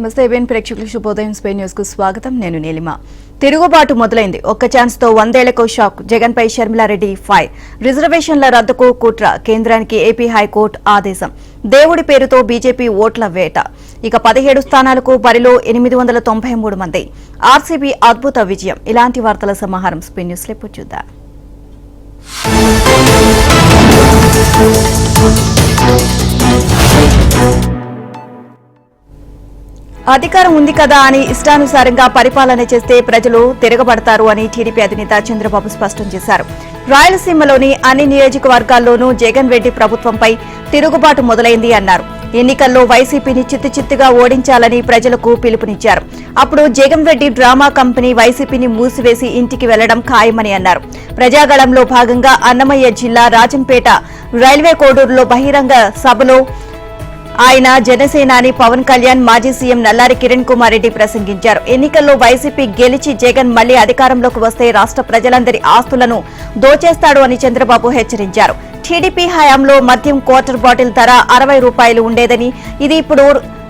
నమస్తే ఏబిఎన్ ప్రేక్షకులకు శుభోదయం స్పెయిన్ న్యూస్ కు స్వాగతం. నేను నీలిమ. తిరుగుబాటు మొదలైంది. ఒక్క ఛాన్స్ తో 100 ఏళ్లకు షాక్. జగన్ పై షర్మిలారెడ్డి ఫైర్. రిజర్వేషన్ల రద్దుకు కుట్ర. కేంద్రానికి ఏపీ హైకోర్టు ఆదేశం. దేవుడి పేరుతో బీజేపీ ఓట్ల వేట. ఇక 17 స్థానాలకు బరిలో 893 మంది. ఆర్సీబీ అద్భుత విజయం. ఇలాంటి వార్తల సమాహారం స్పెయిన్ న్యూస్ లో ఇప్పుడు చూద్దాం. అధికారం ఉంది కదా అని ఇష్టానుసారంగా పరిపాలన చేస్తే ప్రజలు తిరగబడతారు అని టీడీపీ అధినేత చంద్రబాబు స్పష్టం చేశారు. రాయలసీమలోని అన్ని నియోజకవర్గాల్లోనూ జగన్ రెడ్డి ప్రభుత్వంపై తిరుగుబాటు మొదలైంది అన్నారు. ఎన్నికల్లో వైసీపీని చిత్తుచిత్తుగా ఓడించాలని ప్రజలకు పిలుపునిచ్చారు. అప్పుడు జగన్ రెడ్డి డ్రామా కంపెనీ వైసీపీని మూసివేసి ఇంటికి వెళ్లడం ఖాయమని అన్నారు. ప్రజాగళంలో భాగంగా అన్నమయ్య జిల్లా రాజంపేట రైల్వే కోడూరులో బహిరంగ సభలో ఆయన జనసేనాని పవన్ కళ్యాణ్, మాజీ సీఎం నల్లారి కిరణ్ కుమార్ రెడ్డి ప్రసంగించారు. ఎన్నికల్లో వైసీపీ గెలిచి జగన్ మళ్లీ అధికారంలోకి వస్తే రాష్ట్ర ప్రజలందరి ఆస్తులను దోచేస్తాడు అని చంద్రబాబు హెచ్చరించారు. టీడీపీ హయాంలో మద్యం క్వార్టర్ బాటిల్ ధర 60 రూపాయలు ఉండేదని, ఇది ఇప్పుడు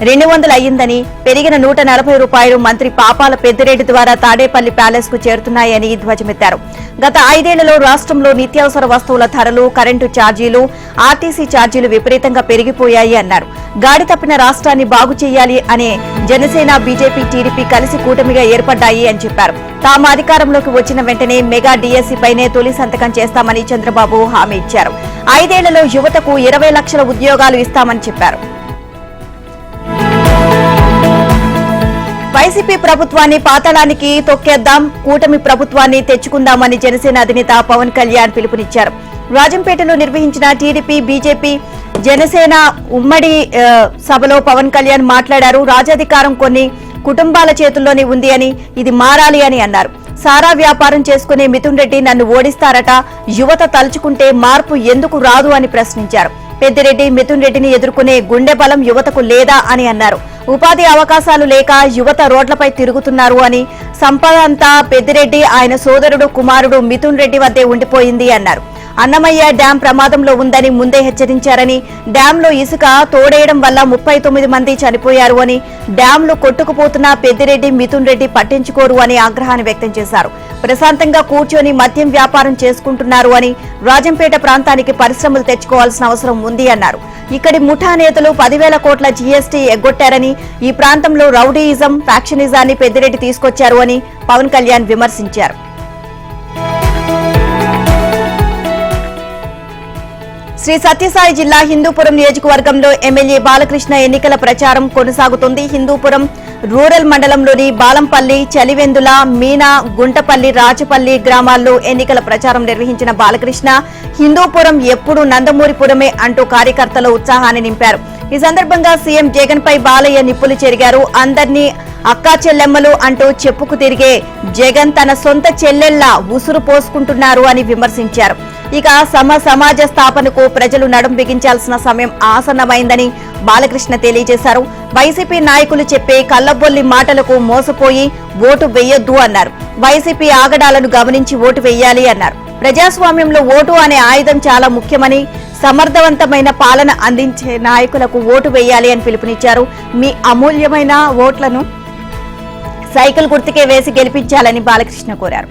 200 అయ్యిందని, పెరిగిన 140 రూపాయలు మంత్రి పాపాల పెద్దిరెడ్డి ద్వారా తాడేపల్లి ప్యాలెస్ కు చేరుతున్నాయని ధ్వజమెత్తారు. గత 5 ఏళ్లలో రాష్ట్రంలో నిత్యావసర వస్తువుల ధరలు, కరెంటు ఛార్జీలు, ఆర్టీసీ ఛార్జీలు విపరీతంగా పెరిగిపోయాయి అన్నారు. గాడి తప్పిన రాష్ట్రాన్ని బాగు చేయాలి అనే జనసేన, బీజేపీ, టీడీపీ కలిసి కూటమిగా ఏర్పడ్డాయి అని చెప్పారు. తాము అధికారంలోకి వచ్చిన వెంటనే మెగా డీఎస్సీ పైనే తొలి సంతకం చేస్తామని చంద్రబాబు హామీ ఇచ్చారు. 5 ఏళ్లలో యువతకు 20 లక్షల ఉద్యోగాలు ఇస్తామని చెప్పారు. వైసీపీ ప్రభుత్వాన్ని పాతాళానికి తొక్కేద్దాం, కూటమి ప్రభుత్వాన్ని తెచ్చుకుందామని జనసేన అధినేత పవన్ కళ్యాణ్ పిలుపునిచ్చారు. రాజంపేటలో నిర్వహించిన టీడీపీ, బీజేపీ, జనసేన ఉమ్మడి సభలో పవన్ కళ్యాణ్ మాట్లాడారు. రాజాధికారం కొన్ని కుటుంబాల చేతుల్లోనే ఉంది అని, ఇది మారాలి అని అన్నారు. సారా వ్యాపారం చేసుకునే మిథున్ రెడ్డి నన్ను ఓడిస్తారట, యువత తలుచుకుంటే మార్పు ఎందుకు రాదు అని ప్రశ్నించారు. పెద్దిరెడ్డి, మిథున్ రెడ్డిని ఎదుర్కొనే గుండె బలం యువతకు లేదా అని అన్నారు. ఉపాధి అవకాశాలు లేక యువత రోడ్లపై తిరుగుతున్నారు అని, సంపద అంతా పెద్దిరెడ్డి, ఆయన సోదరుడు కుమారుడు మిథున్ రెడ్డి వద్దే ఉండిపోయింది అన్నారు. అన్నమయ్య డ్యాం ప్రమాదంలో ఉందని ముందే హెచ్చరించారని, డ్యాంలో ఇసుక తోడేయడం వల్ల 39 మంది చనిపోయారు అని, డ్యాంలు కొట్టుకుపోతున్నా పెద్దిరెడ్డి, మిథున్ రెడ్డి పట్టించుకోరు అని ఆగ్రహాన్ని వ్యక్తం చేశారు. ప్రశాంతంగా కూర్చొని మద్యం వ్యాపారం చేసుకుంటున్నారు అని, రాజంపేట ప్రాంతానికి పరిశ్రమలు తెచ్చుకోవాల్సిన అవసరం ఉంది అన్నారు. ఇక్కడి ముఠా నేతలు 10,000 కోట్ల జీఎస్టీ ఎగ్గొట్టారని, ఈ ప్రాంతంలో రౌడీయిజం, ఫ్యాక్షనిజాన్ని పెద్దిరెడ్డి తీసుకొచ్చారు అని పవన్ కళ్యాణ్ విమర్శించారు. శ్రీ సత్యసాయి జిల్లా హిందూపురం నియోజకవర్గంలో ఎమ్మెల్యే బాలకృష్ణ ఎన్నికల ప్రచారం కొనసాగుతుంది. హిందూపురం రూరల్ మండలంలోని బాలంపల్లి, చలివెందుల, మీనా, గుంటపల్లి, రాజపల్లి గ్రామాల్లో ఎన్నికల ప్రచారం నిర్వహించిన బాలకృష్ణ హిందూపురం ఎప్పుడు నందమూరిపురమే అంటూ కార్యకర్తల ఉత్సాహాన్ని నింపారు. ఈ సందర్భంగా సీఎం జగన్ పై బాలయ్య నిప్పులు చెరిగారు. అందర్నీ అక్కా చెల్లెమ్మలు అంటూ చెప్పుకు తిరిగే జగన్ తన సొంత చెల్లెల్లా ఉసురు పోసుకుంటున్నారు అని విమర్శించారు. ఇక సమాజ స్థాపనకు ప్రజలు నడుం బిగించాల్సిన సమయం ఆసన్నమైందని బాలకృష్ణ తెలియజేశారు. వైసీపీ నాయకులు చెప్పే కల్లబొల్లి మాటలకు మోసపోయి ఓటు వేయొద్దు అన్నారు. వైసీపీ ఆగడాలను గమనించి ఓటు వేయాలి అన్నారు. ప్రజాస్వామ్యంలో ఓటు అనే ఆయుధం చాలా ముఖ్యమని, సమర్థవంతమైన పాలన అందించే నాయకులకు ఓటు వేయాలి అని పిలుపునిచ్చారు. మీ అమూల్యమైన ఓట్లను సైకిల్ గుర్తుకే వేసి గెలిపించాలని బాలకృష్ణ కోరారు.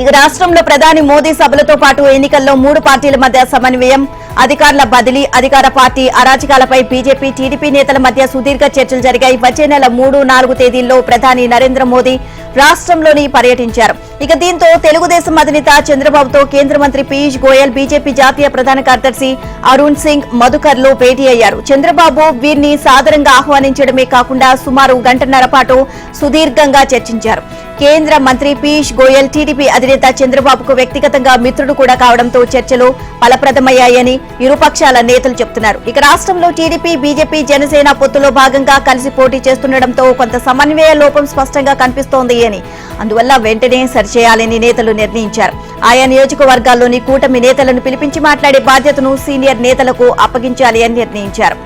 ఇక రాష్ట్రంలో ప్రధాని మోదీ సభలతో పాటు ఎన్నికల్లో 3 పార్టీల మధ్య సమన్వయం, అధికారుల బదిలీ, అధికార పార్టీ అరాచకాలపై బీజేపీ, టీడీపీ నేతల మధ్య సుదీర్ఘ చర్చలు జరిగాయి. వచ్చే నెల 3, 4 తేదీల్లో ప్రధాని నరేంద్ర మోదీ రాష్ట్రంలోని పర్యటించారు. ఇక దీంతో తెలుగుదేశం అధినేత చంద్రబాబుతో కేంద్ర మంత్రి పీయూష్ గోయల్, బీజేపీ జాతీయ ప్రధాన కార్యదర్శి అరుణ్ సింగ్, మధుకర్లు భేటీ అయ్యారు. చంద్రబాబు వీరిని సాదరంగా ఆహ్వానించడమే కాకుండా సుమారు గంటన్నర పాటు సుదీర్ఘంగా చర్చించారు. కేంద్ర మంత్రి పీయూష్ గోయల్ టీడీపీ అధినేత చంద్రబాబుకు వ్యక్తిగతంగా మిత్రుడు కూడా కావడంతో చర్చలు ఫలప్రదమయ్యాయని ఇరుపక్షాల నేతలు చెబుతున్నారు. ఇక రాష్ట్రంలో టీడీపీ, బీజేపీ, జనసేన పొత్తులో భాగంగా కలిసి పోటీ చేస్తుండటంతో కొంత సమన్వయ లోపం స్పష్టంగా కనిపిస్తోంది అని, అందువల్ల వెంటనే సరిచేయాలని నేతలు నిర్ణయించారు. ఆయా నియోజకవర్గాల్లోని కూటమి నేతలను పిలిపించి మాట్లాడే బాధ్యతను సీనియర్ నేతలకు అప్పగించాలి అని నిర్ణయించారు.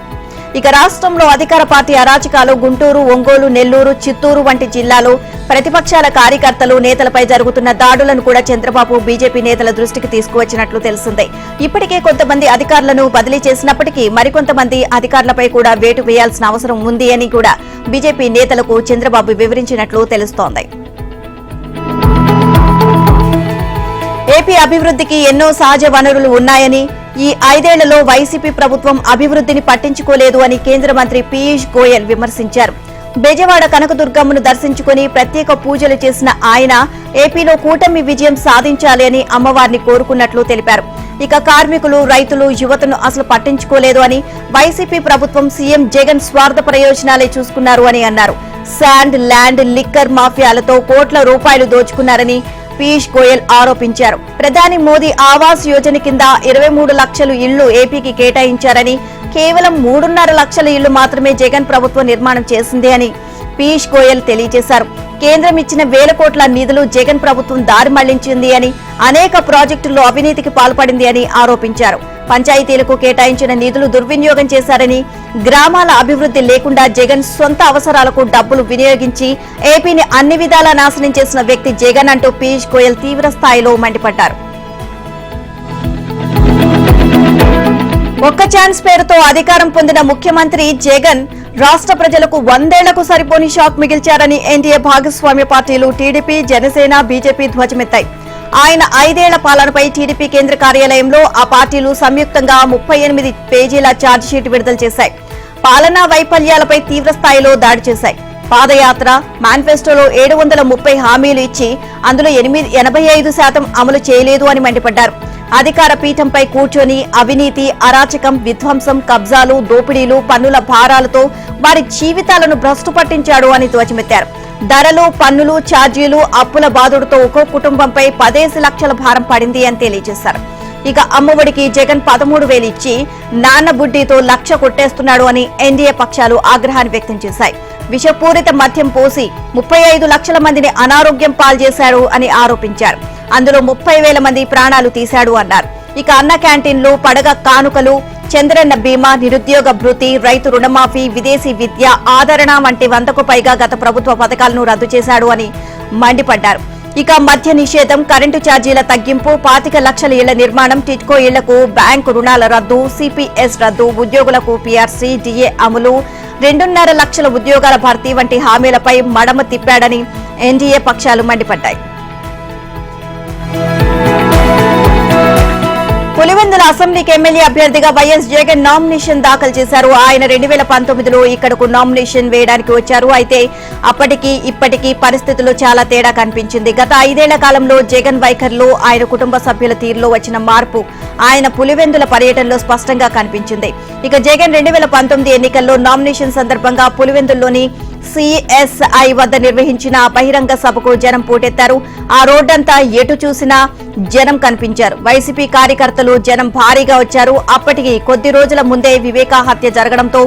ఇక రాష్ట్రంలో అధికార పార్టీ అరాచకాలు గుంటూరు, ఒంగోలు, నెల్లూరు, చిత్తూరు వంటి జిల్లాలో ప్రతిపక్షాల కార్యకర్తలు, నేతలపై జరుగుతున్న దాడులను కూడా చంద్రబాబు బీజేపీ నేతల దృష్టికి తీసుకువచ్చినట్లు తెలిసిందే. ఇప్పటికే కొంతమంది అధికారులను బదిలీ చేసినప్పటికీ మరికొంతమంది అధికారులపై కూడా వేటు వేయాల్సిన అవసరం ఉంది అని కూడా బీజేపీ నేతలకు చంద్రబాబు వివరించినట్లు తెలుస్తోంది. ఏపీ అభివృద్ధికి ఎన్నో సహజ వనరులు ఉన్నాయని, ఈ 5 ఏళ్లలో వైసీపీ ప్రభుత్వం అభివృద్ధిని పట్టించుకోలేదు అని కేంద్ర మంత్రి పీయూష్ గోయల్ విమర్శించారు. బెజవాడ కనకదుర్గమ్మను దర్శించుకుని ప్రత్యేక పూజలు చేసిన ఆయన ఏపీలో కూటమి విజయం సాధించాలి అని అమ్మవారిని కోరుకున్నట్లు తెలిపారు. ఇక కార్మికులు, రైతులు, యువతను అసలు పట్టించుకోలేదు అని, వైసీపీ ప్రభుత్వం సీఎం జగన్ స్వార్థ ప్రయోజనాలే చూసుకున్నారు అని అన్నారు. శాండ్, ల్యాండ్, లిక్కర్ మాఫియాలతో కోట్ల రూపాయలు దోచుకున్నారని పీయూష్ గోయల్ ఆరోపించారు. ప్రధాని మోదీ ఆవాస్ యోజన కింద 23 లక్షల ఇళ్లు ఏపీకి కేటాయించారని, కేవలం 3.5 లక్షల ఇళ్లు మాత్రమే జగన్ ప్రభుత్వం నిర్మాణం చేసింది అని పీయూష్ గోయల్ తెలియజేశారు. కేంద్రం ఇచ్చిన 1000 కోట్ల నిధులు జగన్ ప్రభుత్వం దారి మళ్లించింది అని, అనేక ప్రాజెక్టుల్లో అవినీతికి పాల్పడింది అని ఆరోపించారు. పంచాయతీలకు కేటాయించిన నిధులు దుర్వినియోగం చేశారని, గ్రామాల అభివృద్ధి లేకుండా జగన్ సొంత అవసరాలకు డబ్బులు వినియోగించి ఏపీని అన్ని విధాలా నాశనం చేసిన వ్యక్తి జగన్ అంటూ పీయూష్ గోయల్ తీవ్ర స్థాయిలో మండిపడ్డారు. ఒక్క ఛాన్స్ పేరుతో అధికారం పొందిన ముఖ్యమంత్రి జగన్ రాష్ట్ర ప్రజలకు 100 ఏళ్లకు సరిపోని షాక్ మిగిల్చారని ఎన్డీఏ భాగస్వామ్య పార్టీలు టీడీపీ, జనసేన, బీజేపీ ధ్వజమెత్తాయి. ఆయన 5 ఏళ్ల పాలనపై టీడీపీ కేంద్ర కార్యాలయంలో ఆ పార్టీలు సంయుక్తంగా 38 పేజీల ఛార్జిషీట్ విడుదల చేశాయి. పాలనా వైఫల్యాలపై తీవ్ర స్థాయిలో దాడి చేశాయి. పాదయాత్ర, మేనిఫెస్టోలో 730 హామీలు ఇచ్చి అందులో 85% అమలు చేయలేదు అని మండిపడ్డారు. అధికార పీఠంపై కూర్చొని అవినీతి, అరాచకం, విధ్వంసం, కబ్జాలు, దోపిడీలు, పన్నుల భారాలతో వారి జీవితాలను భ్రష్టు పట్టించాడు అని ధ్వజమెత్తారు. ధరలు, పన్నులు, ఛార్జీలు, అప్పుల బాధుడుతో ఒక్కో కుటుంబంపై 10 లక్షల భారం పడింది అని తెలియజేశారు. ఇక అమ్మఒడికి జగన్ 13,000 ఇచ్చి నాన్న బుడ్డితో 1,00,000 కొట్టేస్తున్నాడు అని ఎన్డీఏ పక్షాలు ఆగ్రహాన్ని వ్యక్తం చేశాయి. విషపూరిత మద్యం పోసి 35 లక్షల మందిని అనారోగ్యం పాల్చేశాడు అని ఆరోపించారు. అందులో 30,000 మంది ప్రాణాలు తీశాడు అన్నారు. ఇక అన్న క్యాంటీన్లు, పడగ కానుకలు, చంద్రన్న బీమా, నిరుద్యోగ భృతి, రైతు రుణమాఫీ, విదేశీ విద్య, ఆదరణ వంటి 100కు పైగా గత ప్రభుత్వ పథకాలను రద్దు చేశాడు అని మండిపడ్డారు. ఇక మద్య నిషేధం, కరెంటు ఛార్జీల తగ్గింపు, 25 లక్షల ఇళ్ల నిర్మాణం, టిట్కో ఇళ్లకు బ్యాంకు రుణాల రద్దు, సిపిఎస్ రద్దు, ఉద్యోగులకు పీఆర్సీ, డిఏ అమలు, 2.5 లక్షల ఉద్యోగాల భర్తీ వంటి హామీలపై మడమ తిప్పాడని ఎన్డీఏ పక్షాలు మండిపడ్డాయి. పులివెందుల అసెంబ్లీకి ఎమ్మెల్యే అభ్యర్థిగా వైఎస్ జగన్ నామినేషన్ దాఖలు చేశారు. ఆయన 2019లో ఇక్కడకు నామినేషన్ వేయడానికి వచ్చారు. అయితే అప్పటికి ఇప్పటికీ పరిస్థితుల్లో చాలా తేడా కనిపించింది. గత 5 ఏళ్ల కాలంలో జగన్ వైఖరిలో, ఆయన కుటుంబ సభ్యుల తీరులో వచ్చిన మార్పు ఆయన పులివెందుల పర్యటనలో స్పష్టంగా కనిపించింది. ఇక జగన్ 2019 ఎన్నికల్లో నామినేషన్ సందర్భంగా పులివెందుల్లోని సిఎస్ఐ వద్ద నిర్వహించిన బహిరంగ సభకు జనం పోటెత్తారు. ఆ రోడ్డంతా ఎటు చూసినా జనం కనిపించారు. వైసీపీ కార్యకర్తలు, జనం భారీగా వచ్చారు. అప్పటికి కొద్ది రోజుల ముందే వివేక హత్య జరగడంతో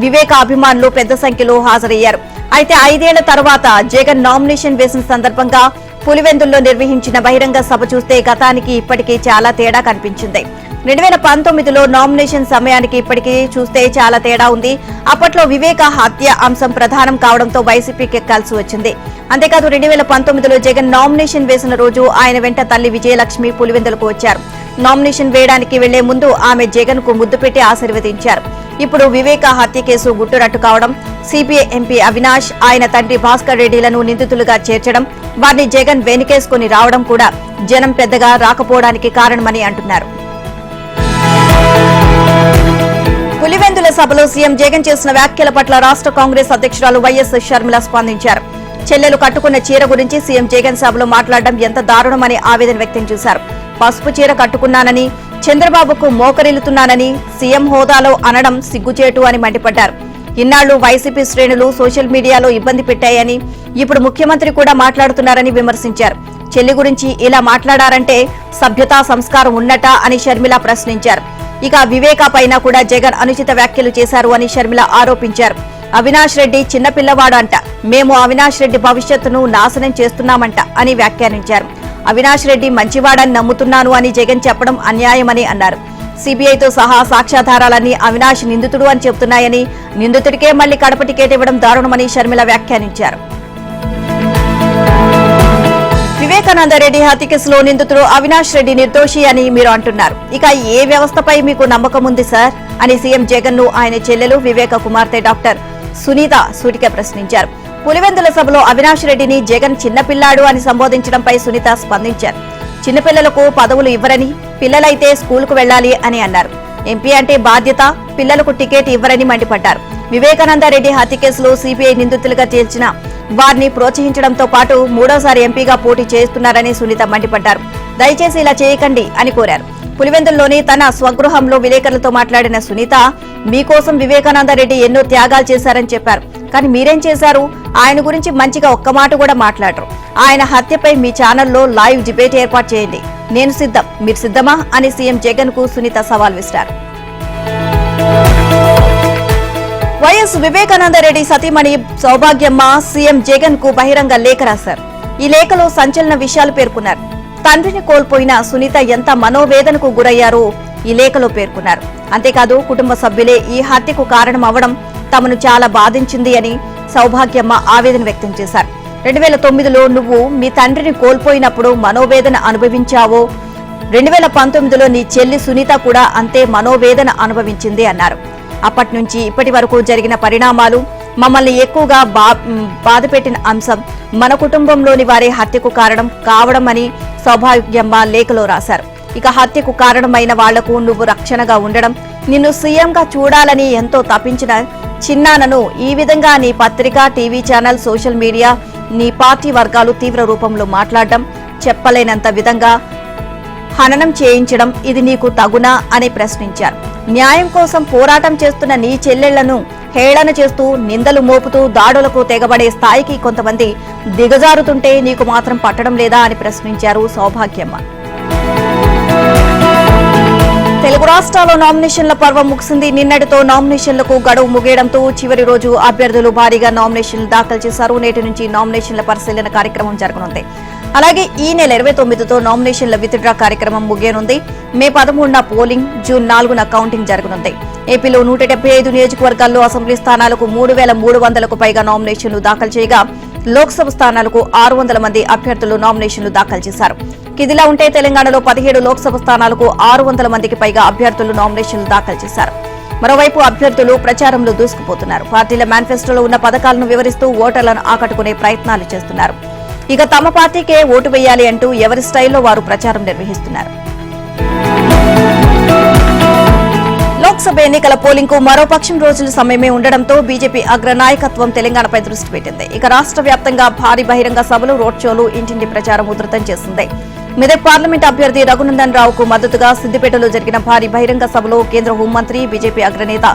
వివేక అభిమానులు పెద్ద సంఖ్యలో హాజరయ్యారు. అయితే 5 ఏళ్ల తర్వాత జగన్ నామినేషన్ వేసిన సందర్భంగా పులివెందుల్లో నిర్వహించిన బహిరంగ సభ చూస్తే గతానికి ఇప్పటికీ చాలా తేడా కనిపించింది. 2019లో నామినేషన్ సమయానికి ఇప్పటికీ చూస్తే చాలా తేడా ఉంది. అప్పట్లో వివేక హత్య అంశం ప్రధానం కావడంతో వైసీపీకి ఎక్కాల్సి వచ్చింది. అంతేకాదు 2019లో జగన్ నామినేషన్ వేసిన రోజు ఆయన వెంట తల్లి విజయలక్ష్మి పులివెందులకు వచ్చారు. నామినేషన్ వేయడానికి వెళ్లే ముందు ఆమె జగన్ కు ముద్దు పెట్టి ఆశీర్వదించారు. ఇప్పుడు వివేక హత్య కేసు గుట్టురట్టు కావడం, సిపిఐ ఎంపీ అవినాష్, ఆయన తండ్రి భాస్కర్ రెడ్డిలను నిందితులుగా చేర్చడం, వారిని జగన్ వెనుకేసుకుని రావడం కూడా జనం పెద్దగా రాకపోవడానికి కారణమని అంటున్నారు. పులివెందుల సభలో సీఎం జగన్ చేసిన వ్యాఖ్యల పట్ల రాష్ట్ర కాంగ్రెస్ అధ్యక్షురాలు వైఎస్ షర్మిల స్పందించారు. చెల్లెలు కట్టుకున్న చీర గురించి సీఎం జగన్ సభలో మాట్లాడడం ఎంత దారుణమని ఆవేదన వ్యక్తం చేశారు. పసుపు చీర కట్టుకున్నానని, చంద్రబాబుకు మోకరిల్లుతున్నానని సీఎం హోదాలో అనడం సిగ్గుచేటు అని మండిపడ్డారు. ఇన్నాళ్లు వైసీపీ శ్రేణులు సోషల్ మీడియాలో ఇబ్బంది పెట్టాయని, ఇప్పుడు ముఖ్యమంత్రి కూడా మాట్లాడుతున్నారని విమర్శించారు. చెల్లి గురించి ఇలా మాట్లాడారంటే సభ్యతా సంస్కారం ఉన్నట్టా అని షర్మిల ప్రశ్నించారు. ఇక వివేక పైన కూడా జగన్ అనుచిత వ్యాఖ్యలు చేశారు అని షర్మిల ఆరోపించారు. అవినాష్ రెడ్డి చిన్నపిల్లవాడంట, మేము అవినాష్ రెడ్డి భవిష్యత్తును నాశనం చేస్తున్నామంట అని వ్యాఖ్యానించారు. అవినాష్ రెడ్డి మంచివాడని నమ్ముతున్నాను అని జగన్ చెప్పడం అన్యాయమని అన్నారు. సిబిఐతో సహా సాక్ష్యాధారాలన్నీ అవినాష్ నిందితుడు అని చెబుతున్నాయని, నిందితుడికే మళ్లీ కడప టికెట్ ఇవ్వడం దారుణమని షర్మిల వ్యాఖ్యానించారు. వివేకానంద రెడ్డి హత్య కేసులో నిందితుడు అవినాష్ రెడ్డి నిర్దోషి అని మీరు అంటున్నారు. ఇక ఏ వ్యవస్థపై మీకు నమ్మకం ఉంది సార్ అని సీఎం జగన్ ను ఆయన చెల్లెలు వివేక కుమార్తె డాక్టర్ సునీత సూటిగా ప్రశ్నించారు. పులివెందుల సభలో అవినాష్ రెడ్డిని జగన్ చిన్నపిల్లాడు అని సంబోధించడంపై సునీత స్పందించారు. చిన్నపిల్లలకు పదవులు ఇవ్వరని, పిల్లలైతే స్కూలుకు వెళ్లాలి అని అన్నారు. ఎంపీ అంటే బాధ్యత, పిల్లలకు టికెట్ ఇవ్వరని మండిపడ్డారు. వివేకానంద రెడ్డి హత్య కేసులో సిబిఐ నిందితులుగా తేల్చిన వారిని ప్రోత్సహించడంతో పాటు మూడోసారి ఎంపీగా పోటీ చేస్తున్నారని సునీత మండిపడ్డారు. దయచేసి ఇలా చేయకండి అని కోరారు. పులివెందుల్లోని తన స్వగృహంలో విలేకరులతో మాట్లాడిన సునీత, మీకోసం వివేకానంద రెడ్డి ఎన్నో త్యాగాలు చేశారని చెప్పారు. కానీ మీరేం చేశారు? ఆయన గురించి మంచిగా ఒక్క మాట కూడా మాట్లాడరు. ఆయన హత్యపై మీ ఛానల్లో లైవ్ డిబేట్ ఏర్పాటు చేయండి. నేను సిద్ధం, మీరు సిద్ధమా అని సీఎం జగన్ కు సునీత సవాల్ విసిరారు. వైఎస్ వివేకానంద రెడ్డి సతీమణి సౌభాగ్యమ్మ సీఎం జగన్ కు బహిరంగ లేఖ రాశారు. ఈ లేఖలో సంచలన విషయాలు పేర్కొన్నారు. తండ్రిని కోల్పోయిన సునీత ఎంత మనోవేదనకు గురయ్యారో ఈ లేఖలో పేర్కొన్నారు. అంతేకాదు కుటుంబ సభ్యులే ఈ హత్యకు కారణం అవడం తమను చాలా బాధించింది అని సౌభాగ్యమ్మ ఆవేదన వ్యక్తం చేశారు. 2009లో నువ్వు మీ తండ్రిని కోల్పోయినప్పుడు మనోవేదన అనుభవించావో, 2019లో నీ చెల్లి సునీత కూడా అంతే మనోవేదన అనుభవించింది అన్నారు. అప్పటి నుంచి ఇప్పటి వరకు జరిగిన పరిణామాలు మమ్మల్ని ఎక్కువగా బాధపెట్టిన అంశం మన కుటుంబంలోని వారి హత్యకు కారణం కావడం అని సౌభాగ్యమ్మ లేఖలో రాశారు. ఇక హత్యకు కారణమైన వాళ్లకు నువ్వు రక్షణగా ఉండడం, నిన్ను సీఎంగా చూడాలని ఎంతో తప్పించిన చిన్నానను ఈ విధంగా నీ పత్రిక, టీవీ ఛానల్, సోషల్ మీడియా, నీ పార్టీ వర్గాలు తీవ్ర రూపంలో మాట్లాడడం, చెప్పలేనంత విధంగా హననం చేయించడం ఇది నీకు తగునా అని ప్రశ్నించారు. న్యాయం కోసం పోరాటం చేస్తున్న నీ చెల్లెళ్లను హేళన చేస్తూ, నిందలు మోపుతూ, దాడులకు తెగబడే స్థాయికి కొంతమంది దిగజారుతుంటే నీకు మాత్రం పట్టడం లేదా అని ప్రశ్నించారు సౌభాగ్యమ్మ. తెలుగు రాష్ట్రాల్లో నామినేషన్ల పర్వం ముగిసింది. నిన్నటితో నామినేషన్లకు గడువు ముగియడంతో చివరి రోజు అభ్యర్థులు భారీగా నామినేషన్లు దాఖలు చేశారు. నేటి నుంచి నామినేషన్ల పరిశీలన కార్యక్రమం జరగనుంది. అలాగే ఈ నెల 29తో నామినేషన్ల విత్డ్రా కార్యక్రమం ముగియనుంది. మే 13న పోలింగ్, జూన్ 4న కౌంటింగ్ జరగనుంది. ఏపీలో 175 నియోజకవర్గాల్లో అసెంబ్లీ స్థానాలకు 3,300కు పైగా నామినేషన్లు దాఖలు చేయగా, లోక్సభ స్థానాలకు 600 మంది అభ్యర్థులు నామినేషన్లు దాఖలు చేశారు. ఇదిలా ఉంటే తెలంగాణలో 17 లోక్సభ స్థానాలకు 600 మందికి పైగా అభ్యర్థులు నామినేషన్లు దాఖలు చేశారు. మరోవైపు అభ్యర్థులు ప్రచారంలో దూసుకుపోతున్నారు. పార్టీల మేనిఫెస్టోలో ఉన్న పథకాలను వివరిస్తూ ఓటర్లను ఆకట్టుకునే ప్రయత్నాలు చేస్తున్నారు. ఇక తమ పార్టీకే ఓటు వేయాలి అంటూ ఎవరి స్టైల్లో వారు ప్రచారం నిర్వహిస్తున్నారు. లోక్సభ ఎన్నికల పోలింగ్ కు మరో పక్షం రోజుల సమయమే ఉండడంతో బీజేపీ అగ్ర నాయకత్వం తెలంగాణపై దృష్టి పెట్టింది. ఇక రాష్ట్ర వ్యాప్తంగా భారీ బహిరంగ సభలు, రోడ్ షోలు, ఇంటింటి ప్రచారం ఉధృతం చేసింది. మెదక్ పార్లమెంట్ అభ్యర్థి రఘునందన్ రావుకు మద్దతుగా సిద్దిపేటలో జరిగిన భారీ బహిరంగ సభలో కేంద్ర హోంమంత్రి, బీజేపీ అగ్రనేత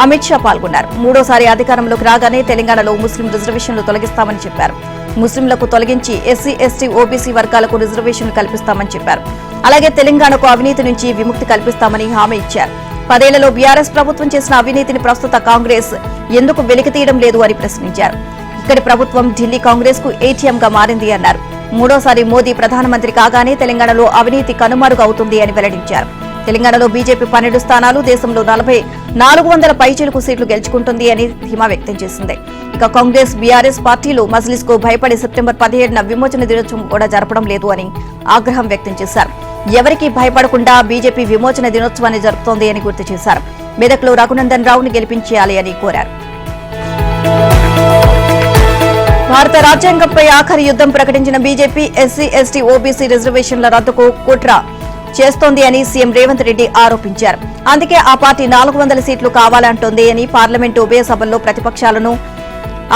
అమిత్ షా పాల్గొన్నారు. మూడోసారి అధికారంలోకి రాగానే తెలంగాణలో ముస్లిం రిజర్వేషన్లు తొలగిస్తామని చెప్పారు. ముస్లింలకు తొలగించి ఎస్సీ, ఎస్టీ, ఓబీసీ వర్గాలకు రిజర్వేషన్లు కల్పిస్తామని చెప్పారు. అలాగే తెలంగాణకు అవినీతి నుంచి విముక్తి కల్పిస్తామని హామీ ఇచ్చారు. 10 ఏళ్లలో బీఆర్ఎస్ ప్రభుత్వం చేసిన అవినీతిని ప్రస్తుత కాంగ్రెస్ ఎందుకు వెలికితీయడం లేదు అని ప్రశ్నించారు. ఇక్కడి ప్రభుత్వం ఢిల్లీ కాంగ్రెస్ కు ఏటీఎంగా మారింది అన్నారు. మూడోసారి మోదీ ప్రధానమంత్రి కాగానే తెలంగాణలో అవినీతి కనుమరుగు అవుతుంది అని వెల్లడించారు. తెలంగాణలో బీజేపీ 12 స్థానాలు, దేశంలో 400 పైచిలుకు సీట్లు గెలుచుకుంటుంది అని ధీమా వ్యక్తం చేసింది. ఇక కాంగ్రెస్, బీఆర్ఎస్ పార్టీలు మజ్లిస్ కు భయపడి సెప్టెంబర్ 17న విమోచన దినోత్సవం కూడా జరపడం లేదు అని ఆగ్రహం వ్యక్తం చేశారు. ఎవరికీ భయపడకుండా బీజేపీ విమోచన దినోత్సవాన్ని జరుపుతోంది అని గుర్తు చేశారు. మెదక్లో రఘునందన్ రావును గెలిపించేయాలి అని కోరారు. భారత రాజ్యాంగంపై ఆఖరి యుద్ధం ప్రకటించిన బీజేపీ ఎస్సీ, ఎస్టీ, ఓబీసీ రిజర్వేషన్ల రద్దుకు కుట్ర చేస్తోంది అని సీఎం రేవంత్ రెడ్డి ఆరోపించారు. అందుకే ఆ పార్టీ 400 సీట్లు కావాలంటోంది అని పార్లమెంటు ఉభయ సభల్లో ప్రతిపక్షాలను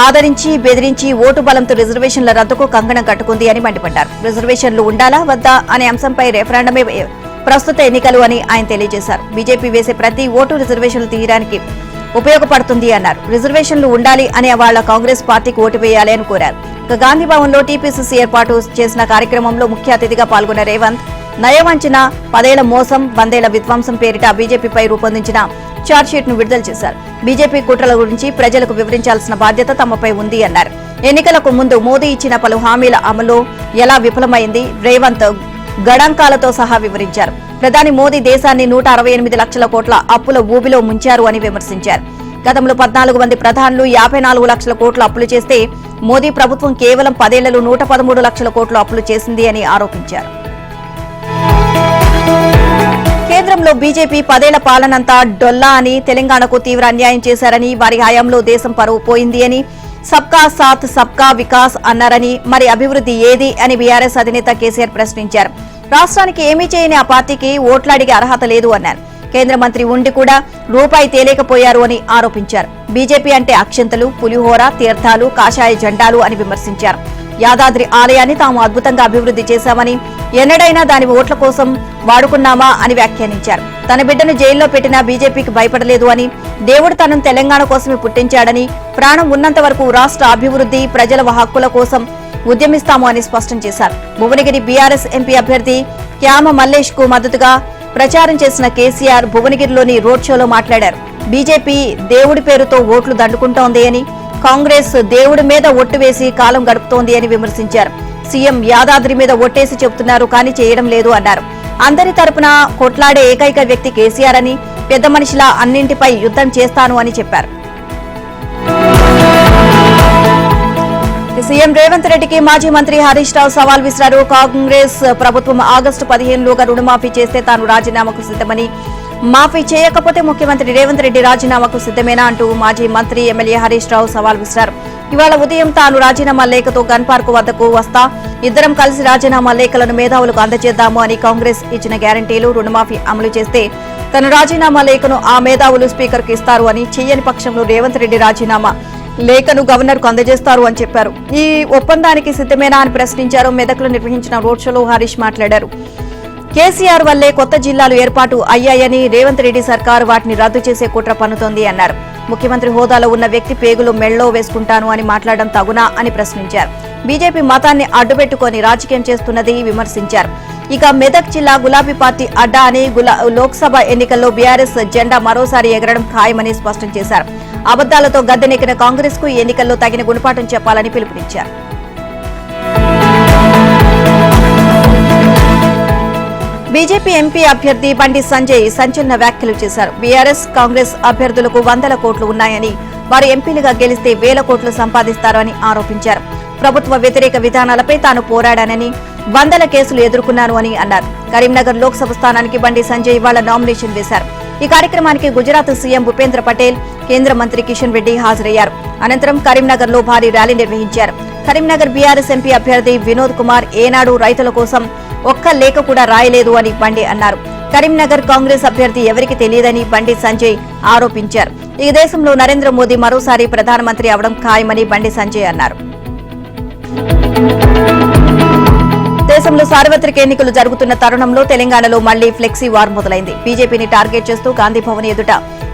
ఆదరించి బెదిరించి ఓటు బలంతో రిజర్వేషన్ల రద్దుకు కంకణం కట్టుకుంది అని మండిపడ్డారు. రిజర్వేషన్లు ఉండాలా వద్దా అనే అంశంపై రెఫరెండమే ప్రస్తుత ఎన్నికలు అని ఆయన తెలియజేశారు. బీజేపీ వేసే ప్రతి ఓటు రిజర్వేషన్లు తీయడానికి ఉపయోగపడుతుంది అన్నారు. రిజర్వేషన్లు ఉండాలి అనే వాళ్ల కాంగ్రెస్ పార్టీకి ఓటు వేయాలి అని కోరారు. ఇక గాంధీభవన్లో టీపీసీసీ ఏర్పాటు చేసిన కార్యక్రమంలో ముఖ్య అతిథిగా పాల్గొన్న రేవంత్ నయవంచన, 10 ఏళ్ల మోసం, 100 ఏళ్ల విధ్వంసం పేరిట బీజేపీపై రూపొందించిన ఛార్జ్షీట్ ను విడుదల చేశారు. బీజేపీ కుట్రల గురించి ప్రజలకు వివరించాల్సిన బాధ్యత తమపై ఉంది అన్నారు. ఎన్నికలకు ముందు మోదీ ఇచ్చిన పలు హామీల అమలు ఎలా విఫలమైంది రేవంత్ గణాంకాలతో సహా వివరించారు. ప్రధాని మోదీ దేశాన్ని 168 లక్షల కోట్ల అప్పుల ఊబిలో ముంచారు అని విమర్శించారు. గతంలో 14 మంది ప్రధానులు 54 లక్షల కోట్ల అప్పులు చేస్తే మోదీ ప్రభుత్వం కేవలం 10 ఏళ్లలో 113 లక్షల కోట్ల అప్పులు చేసింది అని ఆరోపించారు. కేంద్రంలో బీజేపీ 10 ఏళ్ల పాలనంతా డొల్లా అని, తెలంగాణకు తీవ్ర అన్యాయం చేశారని, వారి హయాంలో దేశం పరువు పోయింది అని, సబ్కా సాత్ సబ్కా వికాస్ అన్నారని, మరి అభివృద్ధి ఏది అని బీఆర్ఎస్ అధినేత కేసీఆర్ ప్రశ్నించారు. రాష్ట్రానికి ఏమీ చేయని ఆ పార్టీకి ఓట్లాడిగే అర్హత లేదు అన్నారు. కేంద్ర మంత్రి ఉండి కూడా రూపాయి తేలేకపోయారు అని ఆరోపించారు. బీజేపీ అంటే అక్షంతలు, పులిహోర, తీర్థాలు, కాషాయ జెండాలు అని విమర్శించారు. యాదాద్రి ఆలయాన్ని తాము అద్భుతంగా అభివృద్ధి చేశామని, ఎన్నడైనా దాని ఓట్ల కోసం వాడుకున్నామా అని వ్యాఖ్యానించారు. తన బిడ్డను జైల్లో పెట్టినా బీజేపీకి భయపడలేదు అని, దేవుడు తనను తెలంగాణ కోసమే పుట్టించాడని, ప్రాణం ఉన్నంత వరకు రాష్ట్ర అభివృద్ధి, ప్రజల హక్కుల కోసం ఉద్యమిస్తాము అని స్పష్టం చేశారు. భువనగిరి బీఆర్ఎస్ ఎంపీ అభ్యర్థి క్యామ మల్లేష్ కు మద్దతుగా ప్రచారం చేసిన కేసీఆర్ భువనగిరిలోని రోడ్ షోలో మాట్లాడారు. బీజేపీ దేవుడి పేరుతో ఓట్లు దండుకుంటోంది అని, కాంగ్రెస్ దేవుడి మీద ఒట్టు వేసి కాలం గడుపుతోంది అని విమర్శించారు. సీఎం యాదాద్రి మీద ఒట్టేసి చెబుతున్నారు కానీ చేయడం లేదు అన్నారు. అందరి తరపున కొట్లాడే ఏకైక వ్యక్తి కేసీఆర్ అని, పెద్ద మనిషిలా అన్నింటిపై యుద్ధం చేస్తాను అని చెప్పారు. సీఎం రేవంత్ రెడ్డికి మాజీ మంత్రి హరీష్ రావు సవాల్ విసిరారు. కాంగ్రెస్ ప్రభుత్వం ఆగస్టు 15లోగా రుణమాఫీ చేస్తే తాను రాజీనామాకు సిద్ధమని, మాఫీ చేయకపోతే ముఖ్యమంత్రి రేవంత్ రెడ్డి రాజీనామాకు సిద్ధమేనా అంటూ మాజీ మంత్రి ఎమ్మెల్యే హరీష్ రావు సవాల్ విసిరారు. ఇవాళ ఉదయం తాను రాజీనామా లేఖతో గన్ పార్క్ వద్దకు వస్తా, ఇద్దరం కలిసి రాజీనామా లేఖలను మేధావులకు అందజేద్దాము అని, కాంగ్రెస్ ఇచ్చిన గ్యారంటీలు రుణమాఫీ అమలు చేస్తే తన రాజీనామా లేఖను ఆ మేధావులు స్పీకర్కు ఇస్తారు అని, చెయ్యని పక్షంలో రేవంత్ రెడ్డి రాజీనామా లేఖను గవర్నర్ కు అందజేస్తారు అని చెప్పారు. ఈ ఒప్పందానికి సిద్ధమేనా అని ప్రశ్నించారు. మెదక్లో నిర్వహించిన రోడ్ షోలో హరీష్ మాట్లాడారు. కేసీఆర్ వల్లే కొత్త జిల్లాలు ఏర్పాటు అయ్యాయని, రేవంత్ రెడ్డి సర్కారు వాటిని రద్దు చేసే కుట్ర పన్నుతోంది అన్నారు. ముఖ్యమంత్రి హోదాలో ఉన్న వ్యక్తి పేగులు మెళ్ళో వేసుకుంటాను అని మాట్లాడడం తగునా అని ప్రశ్నించారు. బీజేపీ మతాన్ని అడ్డుపెట్టుకుని రాజకీయం చేస్తున్నది విమర్శించారు. ఇక మెదక్ జిల్లా గులాబీ పార్టీ అడ్డా అని, లోక్సభ ఎన్నికల్లో బీఆర్ఎస్ జెండా మరోసారి ఎగరడం ఖాయమని స్పష్టం చేశారు. అబద్దాలతో గద్దెనెక్కిన కాంగ్రెస్ కు ఎన్నికల్లో తగిన గుణపాఠం చెప్పాలని పిలుపునిచ్చారు. బీజేపీ ఎంపీ అభ్యర్థి బండి సంజయ్ సంచలన వ్యాఖ్యలు చేశారు. బీఆర్ఎస్ కాంగ్రెస్ అభ్యర్థులకు 100 కోట్లు ఉన్నాయని, వారు ఎంపీలుగా గెలిస్తే 1000 కోట్లు సంపాదిస్తారని ఆరోపించారు. ప్రభుత్వ వ్యతిరేక విధానాలపై తాను పోరాడానని, 100 కేసులు ఎదుర్కొన్నాను అని అన్నారు. కరీంనగర్ లోక్సభ స్థానానికి బండి సంజయ్ ఇవాళ నామినేషన్ వేశారు. ఈ కార్యక్రమానికి గుజరాత్ సీఎం భూపేంద్ర పటేల్, కేంద్ర మంత్రి కిషన్ రెడ్డి హాజరయ్యారు. అనంతరం కరీంనగర్ లో భారీ ర్యాలీ నిర్వహించారు. కరీంనగర్ బీఆర్ఎస్ ఎంపీ అభ్యర్థి వినోద్ కుమార్ ఏనాడు రైతుల కోసం ఒక్క లేఖ కూడా రాయలేదు అని బండి అన్నారు. కరీంనగర్ కాంగ్రెస్ అభ్యర్థి ఎవరికి తెలియదని బండి సంజయ్ ఆరోపించారు. ఈ దేశంలో నరేంద్ర మోదీ మరోసారి ప్రధానమంత్రి అవడం ఖాయమని బండి సంజయ్ అన్నారు. దేశంలో సార్వత్రిక ఎన్నికలు జరుగుతున్న తరుణంలో తెలంగాణలో మళ్లీ ఫ్లెక్సీ వార్ మొదలైంది. బీజేపీని టార్గెట్ చేస్తూ గాంధీభవన్ ఎదుట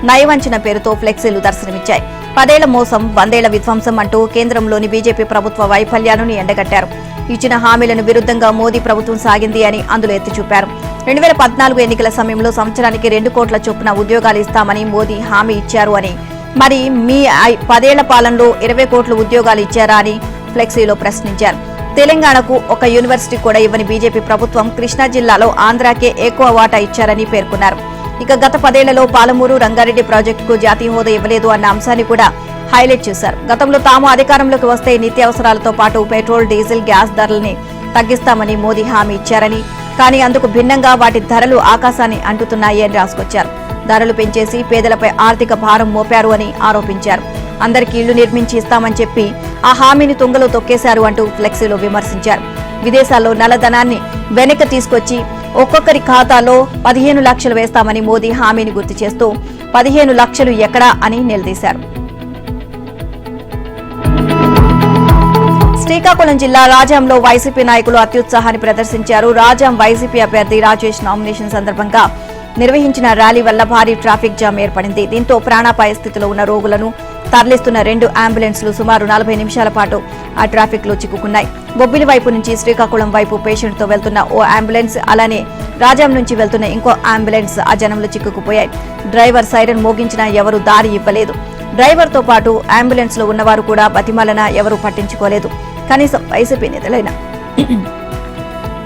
నయవంచన పేరుతో ఫ్లెక్సీలు దర్శనమిచ్చాయి. 10 ఏళ్ల మోసం, 100 ఏళ్ల విధ్వంసం అంటూ కేంద్రంలోని బీజేపీ ప్రభుత్వ వైఫల్యాలను ఎండగట్టారు. ఇచ్చిన హామీలను విరుద్ధంగా మోదీ ప్రభుత్వం సాగింది అని అందులో ఎత్తి చూపారు. 2014 ఎన్నికల సమయంలో సంవత్సరానికి 2 కోట్ల చొప్పున ఉద్యోగాలు ఇస్తామని మోదీ హామీ ఇచ్చారు అని, మరి మీ 10 ఏళ్ల పాలనలో 20 కోట్ల ఉద్యోగాలు ఇచ్చారా అని ఫ్లెక్సీలో ప్రశ్నించారు. తెలంగాణకు ఒక యూనివర్సిటీ కూడా ఇవ్వని బీజేపీ ప్రభుత్వం కృష్ణా జిల్లాలో ఆంధ్రాకే ఎక్కువ వాటా ఇచ్చారని పేర్కొన్నారు. ఇక గత 10 ఏళ్లలో పాలమూరు, రంగారెడ్డి ప్రాజెక్టుకు జాతీయ హోదా ఇవ్వలేదు అన్న అంశాన్ని కూడా హైలైట్ చేశారు. గతంలో తాము అధికారంలోకి వస్తే నిత్యావసరాలతో పాటు పెట్రోల్, డీజిల్, గ్యాస్ ధరల్ని తగ్గిస్తామని మోదీ హామీ ఇచ్చారని, కానీ అందుకు భిన్నంగా వాటి ధరలు ఆకాశాన్ని అంటుతున్నాయి అని రాసుకొచ్చారు. ధరలు పెంచేసి పేదలపై ఆర్థిక భారం మోపారు అని ఆరోపించారు. అందరికీ ఇళ్లు నిర్మించి ఇస్తామని చెప్పి ఆ హామీని తుంగలో తొక్కేశారు అంటూ ఫ్లెక్సీలో విమర్శించారు. విదేశాల్లో నల్లధనాన్ని వెనక్కి తీసుకొచ్చి ఒక్కొక్కరి ఖాతాలో 15 లక్షలు వేస్తామని మోదీ హామీని గుర్తు చేస్తూ 15 లక్షలు ఎక్కడా అని నిలదీశారు. శ్రీకాకుళం జిల్లా రాజాంలో వైసీపీ నాయకులు అత్యుత్సాహాన్ని ప్రదర్శించారు. రాజాం వైసీపీ అభ్యర్థి రాజేష్ నామినేషన్ సందర్భంగా నిర్వహించిన ర్యాలీ వల్ల భారీ ట్రాఫిక్ జామ్ ఏర్పడింది. దీంతో ప్రాణాపాయ స్థితిలో ఉన్న రోగులను తరలిస్తున్న 2 అంబులెన్స్లు సుమారు 40 నిమిషాల పాటు ఆ ట్రాఫిక్ లో చిక్కుకున్నాయి. బొబ్బిలి వైపు నుంచి శ్రీకాకుళం వైపు పేషెంట్ తో వెళ్తున్న ఓ అంబులెన్స్, అలానే రాజాం నుంచి వెళ్తున్న ఇంకో అంబులెన్స్ ఆ జనంలో చిక్కుకుపోయాయి. డ్రైవర్ సైరన్ మోగించినా ఎవరూ దారి ఇవ్వలేదు. డ్రైవర్ తో పాటు అంబులెన్స్ లో ఉన్నవారు కూడా బతిమాలన ఎవరూ పట్టించుకోలేదు. కనీసం వైసీపీ నేతలైన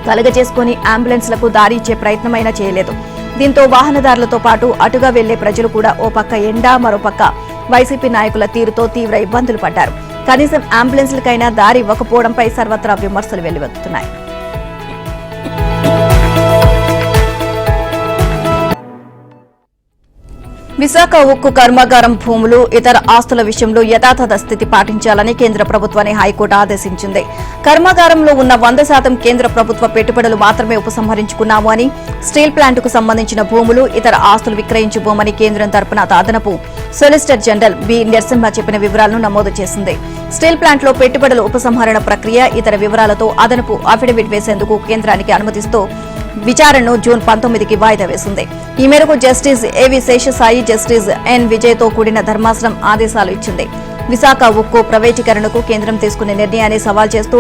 కలగజేసుకుని అంబులెన్స్లకు దారి ఇచ్చే ప్రయత్నమైనా చేయలేదు. దీంతో వాహనదారులతో పాటు అటుగా వెళ్లే ప్రజలు కూడా ఓ పక్క ఎండ మరోపక్క వైసీపీ నాయకుల తీరుతో తీవ్ర ఇబ్బందులు పడ్డారు. కనీసం అంబులెన్స్లకైనా దారి ఇవ్వకపోవడంపై సర్వత్రా విమర్శలు వెల్లువెత్తుతున్నాయి. విశాఖ ఉక్కు కర్మాగారం భూములు ఇతర ఆస్తుల విషయంలో యథాతథ స్థితి పాటించాలని కేంద్ర ప్రభుత్వాన్ని హైకోర్టు ఆదేశించింది. కర్మాగారంలో ఉన్న 100% కేంద్ర ప్రభుత్వ పెట్టుబడులు మాత్రమే ఉపసంహరించుకున్నాము అని, స్టీల్ ప్లాంటుకు సంబంధించిన భూములు ఇతర ఆస్తులు విక్రయించబోమని కేంద్రం తరపున అదనపు సొలిసిటర్ జనరల్ బి నరసింహ చెప్పిన వివరాలను నమోదు చేసింది. స్టీల్ ప్లాంట్లో పెట్టుబడుల ఉపసంహరణ ప్రక్రియ ఇతర వివరాలతో అదనపు అఫిడవిట్ వేసేందుకు కేంద్రానికి అనుమతిస్తూ విచారణను జూన్ 19కి వాయిదా వేసింది. ఈ మేరకు జస్టిస్ ఏవి శేషసాయి, జస్టిస్ ఎన్ విజయ్తో కూడిన ధర్మాసనం ఆదేశాలు ఇచ్చింది. విశాఖ ఉక్కు ప్రైవేటీకరణకు కేంద్రం తీసుకునే నిర్ణయాన్ని సవాల్ చేస్తూ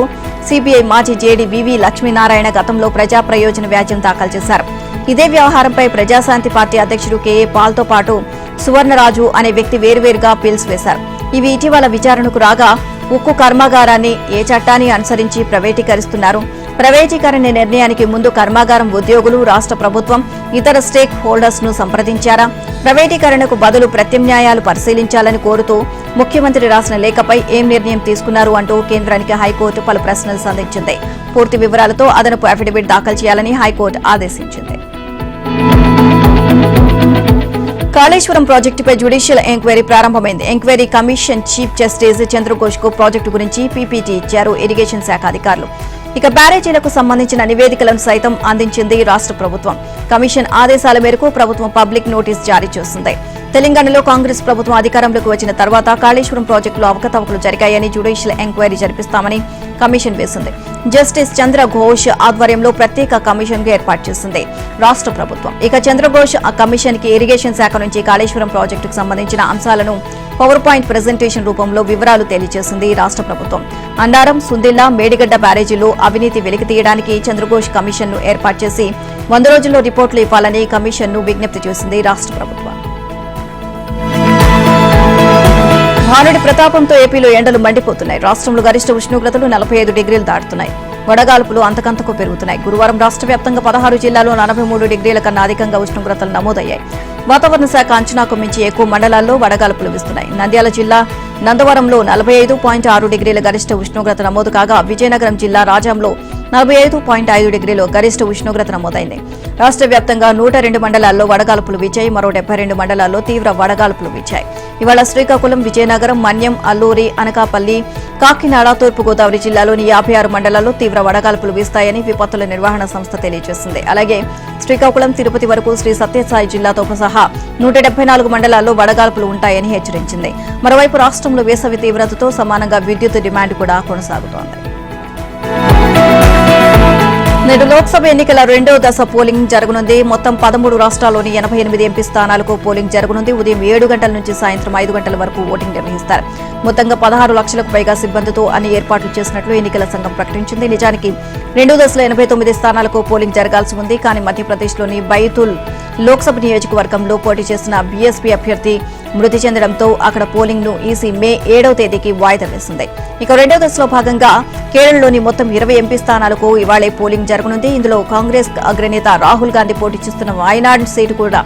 సిబిఐ మాజీ జేడీ వివి లక్ష్మీనారాయణ గతంలో ప్రజా ప్రయోజన వ్యాజ్యం దాఖలు చేశారు. ఇదే వ్యవహారంపై ప్రజాశాంతి పార్టీ అధ్యక్షుడు కేఏ పాల్తో పాటు సువర్ణరాజు అనే వ్యక్తి వేర్వేరుగా పిల్స్ వేశారు. ఇవి ఇటీవల విచారణకు రాగా ఉక్కు కర్మాగారాన్ని ఏ చట్టాన్ని అనుసరించి ప్రైవేటీకరిస్తున్నారు, ప్రైవేటీకరణ నిర్ణయానికి ముందు కర్మాగారం ఉద్యోగులు, రాష్ట్ర ప్రభుత్వం, ఇతర స్టేక్ హోల్డర్స్ ను సంప్రదించారా, ప్రైవేటీకరణకు బదులు ప్రత్యామ్నాయాలు పరిశీలించాలని కోరుతూ ముఖ్యమంత్రి రాసిన లేఖపై ఏం నిర్ణయం తీసుకున్నారు అంటూ కేంద్రానికి హైకోర్టు పలు ప్రశ్నలు సంధించింది. పూర్తి వివరాలతో అదనపు అఫిడవిట్ దాఖలు చేయాలని హైకోర్టు ఆదేశించింది. కాళేశ్వరం ప్రాజెక్టుపై జ్యుడిషియల్ ఎంక్వైరీ ప్రారంభమైంది. Enquiry commission chief justice Chandra Ghose కు ప్రాజెక్టు గురించి పీపీటీ ఇచ్చారు ఇరిగేషన్ శాఖ అధికారులు. ఇక బ్యారేజీలకు సంబంధించిన నివేదికలను సైతం అందించింది రాష్ట్ర ప్రభుత్వం. కమిషన్ ఆదేశాల మేరకు ప్రభుత్వం పబ్లిక్ నోటీస్ జారీ చేసింది. తెలంగాణలో కాంగ్రెస్ ప్రభుత్వం అధికారంలోకి వచ్చిన తర్వాత కాళేశ్వరం ప్రాజెక్టులో అవకతవకలు జరిగాయని జ్యుడిషియల్ ఎంక్వైరీ జరిపిస్తామని కమిషన్ వేసింది. జస్టిస్ చంద్రఘోష్ ఆధ్వర్యంలో ప్రత్యేక కమిషన్ కు ఏర్పాటు చేసింది రాష్ట్ర ప్రభుత్వం. ఇక చంద్రఘోష్ ఆ కమిషన్ కి ఇరిగేషన్ శాఖ నుంచి కాళేశ్వరం ప్రాజెక్టుకు సంబంధించిన అంశాలను పవర్ పాయింట్ ప్రెజెంటేషన్ రూపంలో వివరాలు తెలియజేసింది రాష్ట్ర ప్రభుత్వం. అన్నారం, సుందిల్లా, మేడిగడ్డ బ్యారేజీలో అవినీతి వెలికితీయడానికి చంద్రఘోష్ కమిషన్ ను ఏర్పాటు చేసి 100 రోజుల్లో రిపోర్టులు ఇవ్వాలని కమిషన్ ను విజ్ఞప్తి చేసింది రాష్ట్ర ప్రభుత్వం. భానుడి ప్రతాపంతో ఏపీలో ఎండలు మండిపోతున్నాయి. రాష్ట్రంలో గరిష్ట ఉష్ణోగ్రతలు 45 డిగ్రీలు దాటుతున్నాయి. వడగాల్పులు అంతకంతకు పెరుగుతున్నాయి. గురువారం రాష్ట్ర వ్యాప్తంగా 16 జిల్లాల్లో 43 డిగ్రీల కన్నా అధికంగా ఉష్ణోగ్రతలు నమోదయ్యాయి. వాతావరణ శాఖ అంచనాకు మించి ఎక్కువ మండలాల్లో వడగాల్పులు వీస్తున్నాయి. నంద్యాల జిల్లా నందవరంలో 45.6 డిగ్రీల గరిష్ట ఉష్ణోగ్రత నమోదు కాగా విజయనగరం జిల్లా రాజాంలో 45.5 డిగ్రీలు గరిష్ట ఉష్ణోగ్రత నమోదైంది. రాష్ట్ర వ్యాప్తంగా 102 మండలాల్లో వడగాల్పులు వీచాయి. మరో 72 మండలాల్లో తీవ్ర వడగాల్పులు వీచాయి. ఇవాళ శ్రీకాకుళం, విజయనగరం, మన్యం, అల్లూరి, అనకాపల్లి, కాకినాడ, తూర్పుగోదావరి జిల్లాలోని 56 మండలాల్లో తీవ్ర వడగాల్పులు వీస్తాయని విపత్తుల నిర్వహణ సంస్థ తెలియజేసింది. అలాగే శ్రీకాకుళం, తిరుపతి వరకు శ్రీ సత్యసాయి జిల్లాతో సహా 174 మండలాల్లో వడగాల్పులు ఉంటాయని హెచ్చరించింది. మరోవైపు రాష్ట్రంలో వేసవి తీవ్రతతో సమానంగా విద్యుత్ డిమాండ్ కూడా కొనసాగుతోంది. నేడు లోక్సభ ఎన్నికల 2వ దశ పోలింగ్ జరగనుంది. మొత్తం 13 రాష్ట్రాల్లోని 88 ఎంపీ స్థానాలకు పోలింగ్ జరగనుంది. ఉదయం 7 గంటల నుంచి సాయంత్రం 5 గంటల వరకు ఓటింగ్ నిర్వహిస్తారు. మొత్తంగా 16 లక్షలకు పైగా సిబ్బందితో అన్ని ఏర్పాట్లు చేసినట్లు ఎన్నికల సంఘం ప్రకటించింది. నిజానికి 2వ దశలో 89 స్థానాలకు పోలింగ్ జరగాల్సి ఉంది. కానీ మధ్యప్రదేశ్లోని బైతుల్ లోక్సభ నియోజకవర్గంలో పోటీ చేసిన బీఎస్పీ అభ్యర్థి మృతి చెందడంతో అక్కడ పోలింగ్ ను ఈసీ మే 7వ తేదీకి వాయిదా వేసింది. ఇక 2వ దశలో భాగంగా కేరళలోని మొత్తం 20 ఎంపీ స్థానాలకు ఇవాళే పోలింగ్ జరగనుంది. ఇందులో కాంగ్రెస్ అగ్రనేత రాహుల్ గాంధీ పోటీ చేస్తున్న వాయనాడ్ సీటు కూడా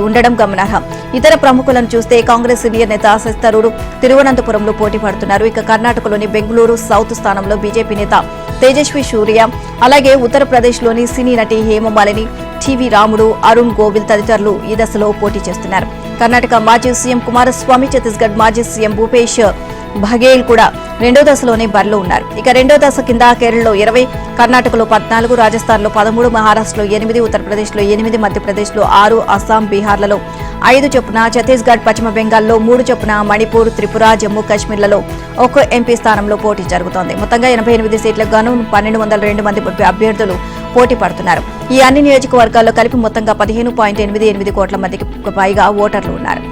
ఉండడం గమనార్హం. ఇతర ప్రముఖులను చూస్తే కాంగ్రెస్ సీనియర్ నేత శశితరూర్ తిరువనంతపురంలో పోటీ పడుతున్నారు. ఇక కర్ణాటకలోని బెంగళూరు సౌత్ స్థానంలో బీజేపీ నేత తేజస్వి సూర్య, అలాగే ఉత్తరప్రదేశ్లోని సినీ నటి హేమమాలిని, టీవీ రాముడు, అరుణ్ గోవిల్ తదితరులు ఈ దశలో పోటీ చేస్తున్నారు. కర్ణాటక మాజీ సీఎం కుమారస్వామి, ఛత్తీస్గఢ్ మాజీ సీఎం భూపేష్ బఘేల్ కూడా 2వ దశలోనే బరిలో ఉన్నారు. ఇక 2వ దశ కింద కేరళలో 20, కర్ణాటకలో 14, రాజస్థాన్లో 13, మహారాష్ట్రలో 8, ఉత్తరప్రదేశ్లో 8, మధ్యప్రదేశ్లో 6, అస్సాం, బీహార్లలో 5 చొప్పున, ఛత్తీస్గఢ్, పశ్చిమ బెంగాల్లో 3 చొప్పున, మణిపూర్, త్రిపుర, జమ్మూ కాశ్మీర్లలో 1 ఎంపీ స్థానంలో పోటీ జరుగుతోంది. మొత్తంగా 88 సీట్లకు గాను 1202 మంది అభ్యర్థులు పోటీ పడుతున్నారు. ఈ అన్ని నియోజకవర్గాల్లో కలిపి మొత్తంగా 15.88 కోట్ల మందికి పైగా ఓటర్లు ఉన్నారు.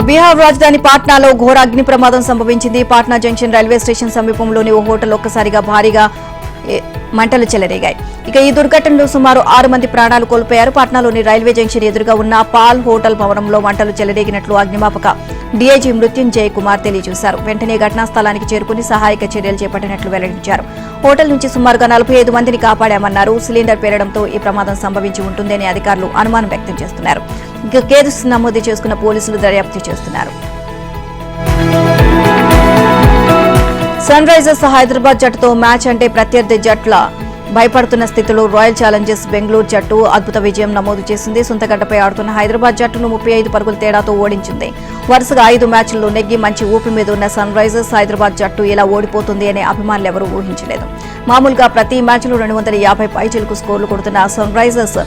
బీహార్ రాజధాని పాట్నాలో ఘోర అగ్ని ప్రమాదం సంభవించింది. పాట్నా జంక్షన్ రైల్వే స్టేషన్ సమీపంలోని ఓ హోటల్ ఒక్కసారిగా భారీగా మంటలు చెలరేగాయి. ఇక ఈ దుర్ఘటనలో సుమారు 6 మంది ప్రాణాలు కోల్పోయారు. పాట్నాలోని రైల్వే జంక్షన్ ఎదురుగా ఉన్న పాల్ హోటల్ భవనంలో మంటలు చెలరేగినట్లు అగ్నిమాపక డీఐజీ మృత్యుంజయ్ కుమార్ తెలియజేశారు. వెంటనే ఘటనా స్థలానికి చేరుకుని సహాయక చర్యలు చేపట్టినట్లు వెల్లడించారు. హోటల్ నుంచి సుమారుగా 45 మందిని కాపాడామన్నారు. సిలిండర్ పేలడంతో ఈ ప్రమాదం సంభవించి ఉంటుందని అధికారులు అనుమానం వ్యక్తం చేస్తున్నారు. కేసు నమోదు చేసుకున్న పోలీసులు దర్యాప్తు చేస్తున్నారు. సన్ రైజర్స్ హైదరాబాద్ జట్టుతో మ్యాచ్ అంటే ప్రత్యర్థి జట్ల భయపడుతున్న స్థితిలో రాయల్ ఛాలెంజర్స్ బెంగళూరు జట్టు అద్భుత విజయం నమోదు చేసింది. సొంతగడ్డపై ఆడుతున్న హైదరాబాద్ జట్టును 35 పరుగుల తేడాతో ఓడించింది. వరుసగా 5 మ్యాచ్ల్లో నెగ్గి మంచి ఊపి మీద ఉన్న సన్ రైజర్స్ హైదరాబాద్ జట్టు ఇలా ఓడిపోతుంది అనే అభిమానులెవరూ ఊహించలేదు. మామూలుగా ప్రతి మ్యాచ్లో 250 పైచిలకు స్కోర్లు కొడుతున్న సన్ రైజర్స్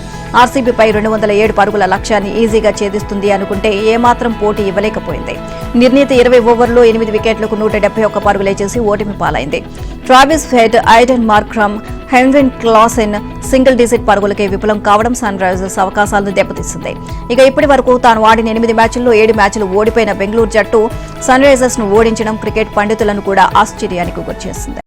ఆర్సీబీపై 207 పరుగుల లక్ష్యాన్ని ఈజీగా ఛేదిస్తుంది అనుకుంటే ఏమాత్రం పోటీ ఇవ్వలేకపోయింది. నిర్ణీత 20 ఓవర్లో 8 వికెట్లకు 171 పరుగులే చేసి ఓటమి పాలైంది. Travis Head, Aiden Markram, Heinrich Klaasen single digit పరుగులకే విఫలం కావడం సన్ రైజర్స్ అవకాశాలను దెబ్బతీసింది. ఇక ఇప్పటి వరకు తాను ఆడిన 8 మ్యాచ్ల్లో 7 మ్యాచ్లు ఓడిపోయిన బెంగళూరు జట్టు సన్ రైజర్స్ ను ఓడించడం క్రికెట్ పండితులను కూడా ఆశ్చర్యానికి గురిచేసింది.